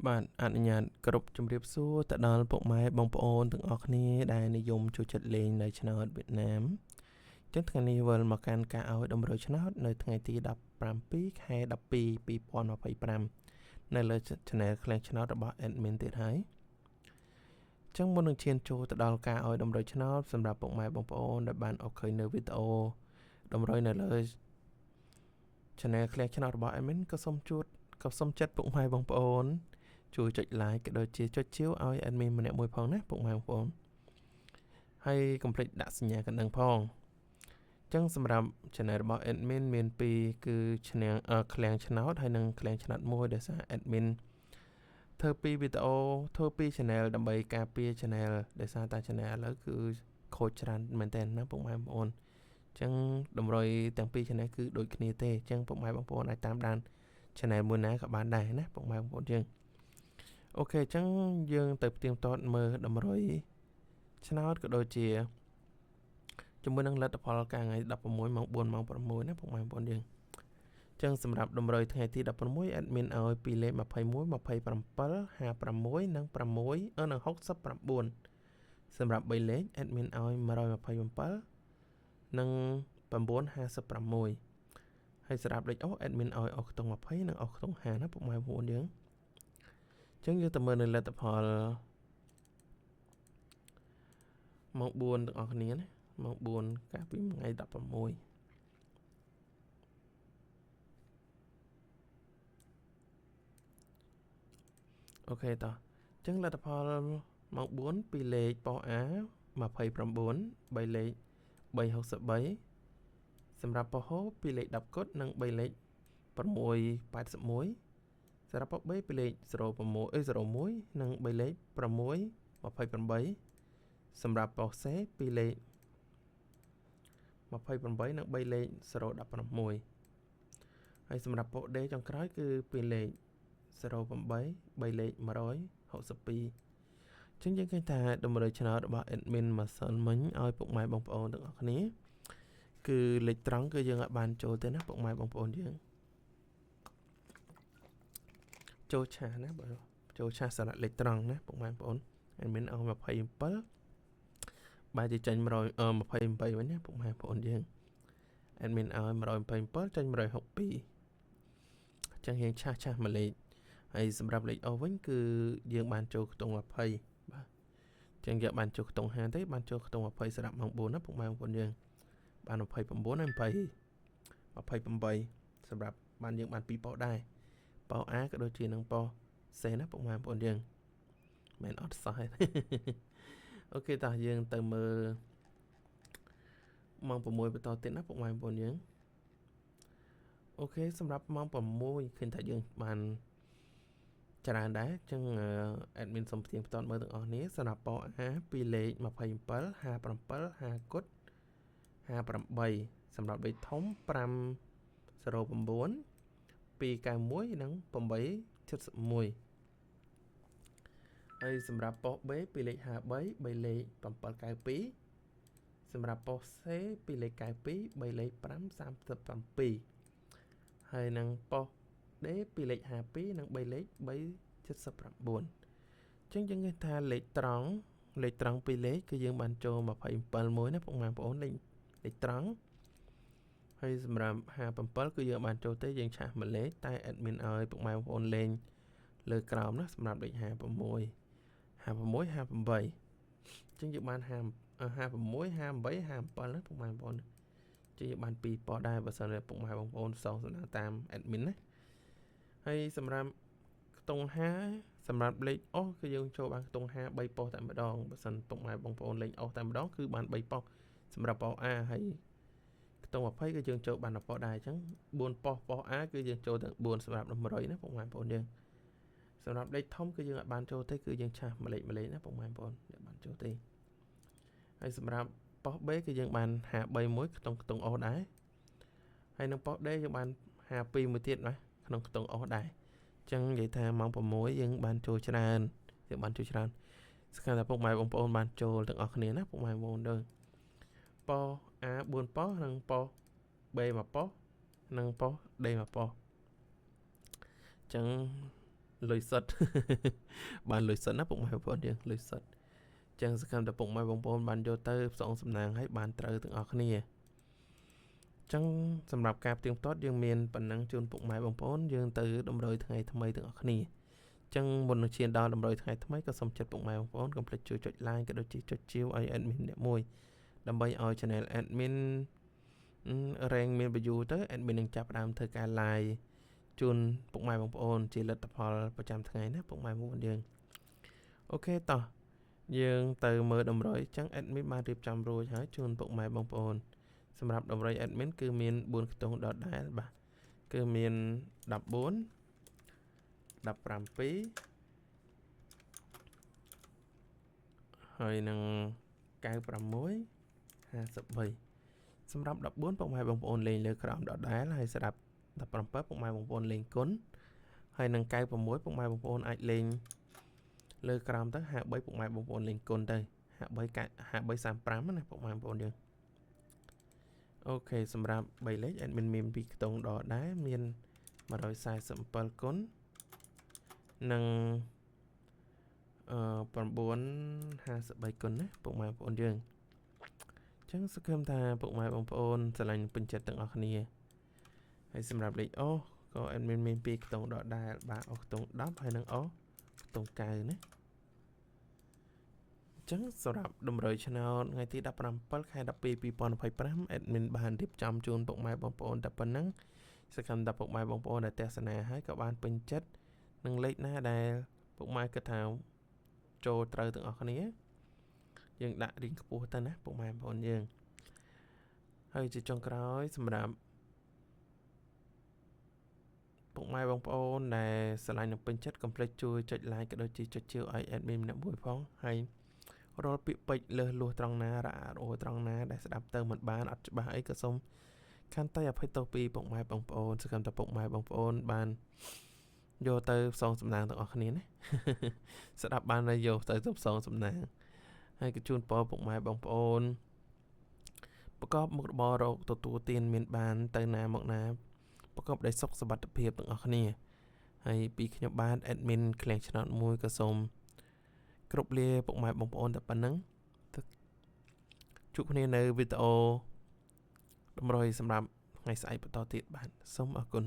bạn anh nhận group trong điệp số tại đó bộ máy bóng ôn từng ở này đạiนิยม ចូលចិត្តលេងនៅឆ្នោតវៀតណាមចឹងថ្ងៃនេះវិលមកកាន់ការឲ្យដំណើរឆ្នោតនៅថ្ងៃទី17ខែ12 2025នៅលើ channel ខ្លាំងឆ្នោតរបស់ admin ទៀតហើយចឹងមុននឹងឈានចូលទៅដល់ការឲ្យដំណើរឆ្នោតសម្រាប់ពុកម៉ែបងប្អូនដែលបានអរឃើញនៅវីដេអូដំណើរនៅលើ channel ខ្លាំងឆ្នោតរបស់ admin ក៏សូមចិត្តពុកម៉ែបងប្អូនជួយចុច like ក៏ដូចជាចុចជាវឲ្យ admin ម្នាក់មួយផងណាពុកម៉ែបងប្អូនហើយកុំភ្លេចដាក់សញ្ញាកណ្ដឹងផងចឹងសម្រាប់ channel របស់ admin មានពីរគឺឃ្លាំងឆ្នោតហើយនិងឃ្លាំងឆ្នោតមួយដែលសារ admin ធ្វើពីវីដេអូធ្វើពី channel ដើម្បីការពារ channel ដែលសារតា channel ឥឡូវគឺខូចច្រើនមែនតើណាពុកម៉ែបងប្អូនចឹងតម្រុយទាំងពីរ channel គឺដូចគ្នាទេចឹងពុកម៉ែបងប្អូនអាចតាមដាន channel មួយណាក៏បានដែរណាពុកម៉ែបងប្អូនយើងអូខេចឹងយើងទៅផ្ទៀងផ្ទាត់មើលតម្រុយឆ្នោតក៏ដូចជាជាមួយនឹងលទ្ធផលការថ្ងៃ16ម៉ោង4ម៉ោង6ណាពុកម៉ែបងប្អូនយើងចឹងសម្រាប់តម្រុយថ្ងៃទី16 admin ឲ្យពីលេខ21 27 56និង6និង69សម្រាប់3លេខ admin ឲ្យ127និង956ហើយសម្រាប់លេខអុស admin ឲ្យអុសខ្ទង់20និងអុសខ្ទង់50ណាពុកម៉ែបងប្អូនយើងចឹងយើងទៅមើលនៅលទ្ធផលម៉ោង4ទាំងអស់គ្នាណាម៉ោង4កាលពីថ្ងៃ16អូខេតោះចឹងលទ្ធផលម៉ោង4ពីលេខប៉ោះ A 29 3លេខ363សម្រាប់ប៉ោះហូពីលេខ10គុតនិង3លេខ681សម្រាប់ប៉ោះ B ពីលេខ01និង3លេខ628សម្រាប់ប៉ោះ C ពីលេខ28និង3លេខ016ហើយសម្រាប់ប៉ោះ D ចុងក្រោយគឺពីលេខ08 3លេខ162ចឹងយើងឃើញថាតម្រូវឆ្នោតរបស់ admin មកសិនមិញឲ្យពុកម៉ែបងប្អូនទាំងអស់គ្នាគឺលេខត្រង់គឺយើងអាចបានចូលទេណាពុកម៉ែបងប្អូនយើងចូលឆាសណាបើចូលឆាសសារៈលេខត្រង់ណាពុកម៉ែបងប្អូន admin ឲ្យ27បែរជាចេញ128វិញណាពុកម៉ែបងប្អូនយើង admin ឲ្យ127ចេញ162ចឹងយើងឆាសមួយលេខហើយសម្រាប់លេខអុសវិញគឺយើងបានចូលខ្ទង់20បាទចឹងយើងបានចូលខ្ទង់50ទេបានចូលខ្ទង់20សម្រាប់ម៉ោង4ណាពុកម៉ែបងប្អូនយើងបាន29ហើយ28សម្រាប់បានយើងបាន2ប៉ោដែរប៉ោ A ក៏ដូចជានឹងប៉ោ C ណាពុកម៉ែបងប្អូនយើងមិនអត់សោះទេអូខេតោះយើងទៅមើលម៉ោង6បន្តទៀតណាពុកម៉ែបងប្អូនយើងអូខេសម្រាប់ម៉ោង6ឃើញថាយើងបានច្រើនដែរចឹង admin សូមផ្ទៀងផ្ទាត់មើលទាំងអស់នេះសម្រាប់ប៉ោ A ពីលេខ27 57 50គុត58សម្រាប់លេខធំ509 291និង871ហើយសម្រាប់ប៉ោ B ពីលេខ53 3លេខ792សម្រាប់ប៉ោ C ពីលេខ92 3លេខ537ហើយនឹងប៉ោ D ពីលេខ52និង3លេខ379ចឹងយើងឃើញថាលេខត្រង់ពីលេខគឺយើងបានចូល27មួយណាពុកម៉ែបងប្អូនលេខត្រង់ហើយសម្រាប់57គឺយើងបានចូលទេយើងឆាសមួយលេខតែ admin ឲ្យពុកម៉ែបងប្អូនលេងលើក្រោមណាសម្រាប់លេខ56 58ចឹងយើងបាន56 58 57ណាពុកម៉ែបងប្អូនចឹងយើងបាន2ប៉ោដែរបើសិនជាពុកម៉ែបងប្អូនសងសំដៅតាម admin ណាហើយសម្រាប់ខ្ទង់50សម្រាប់លេខអុសគឺយើងចូលបានខ្ទង់50 3ប៉ោតែម្ដងបើសិនពុកម៉ែបងប្អូនលេងអុសតែម្ដងគឺបាន3ប៉ោសម្រាប់ប៉ោ A ហើយខ្ទង់20គឺយើងចូលបាន10ប៉ោដែរអញ្ចឹង4ប៉ោ A គឺយើងចូលទាំង4សម្រាប់100ណាពុកម៉ែបងប្អូនយើងសម្រាប់លេខធំគឺយើងអាចបានចូលទេគឺយើងឆាសមួយលេខណាពុកម៉ែបងប្អូនយើងបានចូលទេហើយសម្រាប់ប៉ោ B គឺយើងបាន53មួយក្នុងខ្ទង់អុសដែរហើយនឹងប៉ោ D យើងបាន52មួយទៀតណាក្នុងខ្ទង់អុសដែរអញ្ចឹងនិយាយថាម៉ោង6យើងបានចូលច្រើនស្គាល់ថាពុកម៉ែបងប្អូនបានចូលទាំងអស់គ្នាណាពុកម៉ែបងប្អូនដល់ប៉ោ A 4ប៉ោនិងប៉ោ B 1ប៉ោនិងប៉ោ D 1ប៉ោអញ្ចឹង លុយសុទ្ធ បានលុយសុទ្ធណាពុកម៉ែបងប្អូនយើងលុយសុទ្ធចឹងសកម្មតែពុកម៉ែបងប្អូនបានយកទៅផ្សងសំណាងឲ្យបានត្រូវទាំងអស់គ្នាចឹងសម្រាប់ការផ្ទៀងផ្ទាត់យើងមានប៉ុណ្ណឹងជូនពុកម៉ែបងប្អូនយើងទៅតម្រុយថ្ងៃថ្មីទាំងអស់គ្នាចឹងមុននឹងឈានដល់តម្រុយថ្ងៃថ្មីក៏សូមចិត្តពុកម៉ែបងប្អូនកុំភ្លេចជួយចុច like ក៏ដូចជាចុចជាវឲ្យ admin អ្នកមួយដើម្បីឲ្យ channel admin រែងមាន view ទៅ admin នឹងចាប់ផ្ដើមធ្វើការ live ជូនពុកម៉ែបងប្អូនជាលទ្ធផលប្រចាំថ្ងៃណាពុកម៉ែបងប្អូនយើងអូខេតោះយើងទៅមើលតម្រុយចឹង admin បានរៀបចំរួចហើយជូនពុកម៉ែបងប្អូនសម្រាប់តម្រុយ admin គឺមាន4ខ្ទង់ដដែលបាទគឺមាន14 17ហើយនឹង96 53សម្រាប់14ពុកម៉ែបងប្អូនលេងលើក្រោមដដែលហើយស្ដាប់17ពុកម៉ែបងប្អូនលេងគុណហើយនឹង96ពុកម៉ែបងប្អូនអាចលេងលើក្រោមទៅ53ពុកម៉ែបងប្អូនលេងគុណទៅ5335ណាពុកម៉ែបងប្អូនយើងអូខេសម្រាប់3លេខ admin មាន2ខ្ទង់ដដែលមាន147គុណនិង953គុណណាពុកម៉ែបងប្អូនយើងអញ្ចឹងសង្ឃឹមថាពុកម៉ែបងប្អូនស្រឡាញ់ពេញចិត្តទាំងអស់គ្នាហើយសម្រាប់លេខអូក៏ admin មាន2ខ្ទង់ដដែលបាទអូខ្ទង់10ហើយនឹងអូខ្ទង់9ណាអញ្ចឹងសម្រាប់តម្រុយឆ្នោតថ្ងៃទី17ខែ12 2025 admin បានរៀបចំជូនពុកម៉ែបងប្អូនតែប៉ុណ្ណឹងសង្ឃឹមថាពុកម៉ែបងប្អូនដែលទស្សនាហើយក៏បានពេញចិត្តនឹងលេខណាដែលពុកម៉ែគិតថាចូលត្រូវទាំងអស់គ្នាយើងដាក់រៀងខ្ពស់ទៅណាពុកម៉ែបងប្អូនយើងហើយជាចុងក្រោយសម្រាប់ពុកម៉ែបងប្អូនដែលស្រឡាញ់និងពេញចិត្តកុំភ្លេចជួយចុច like ក៏ដូចជាចុចជាវឲ្យ admin ម្នាក់មួយផងហើយរាល់ពាក្យពេចន៍លើសលួសត្រង់ណារអាក់រអួលត្រង់ណាដែលស្ដាប់ទៅមិនបានអត់ច្បាស់អីក៏សូមខន្តីអភ័យទោសពីពុកម៉ែបងប្អូនសង្ឃឹមថាពុកម៉ែបងប្អូនបានយកទៅផ្សងសំណាងទាំងអស់គ្នាណាស្ដាប់បានហើយយកទៅផ្សងសំណាងហើយក៏ជូនពរពុកម៉ែបងប្អូនប្រកបមុខរបររកទទួលទានមានបានទៅណាមកណាប្រកបដោយសុខសុវត្ថិភាពទាំងអស់គ្នាហើយពីខ្ញុំបាទ admin ឃ្លាំងឆ្នោតមួយក៏សូមគ្រប់លាពុកម៉ែបងប្អូនតែប៉ុណ្ណឹងជួបគ្នានៅវីដេអូតម្រុយសម្រាប់ថ្ងៃស្អែកបន្តទៀតបាទសូមអរគុណ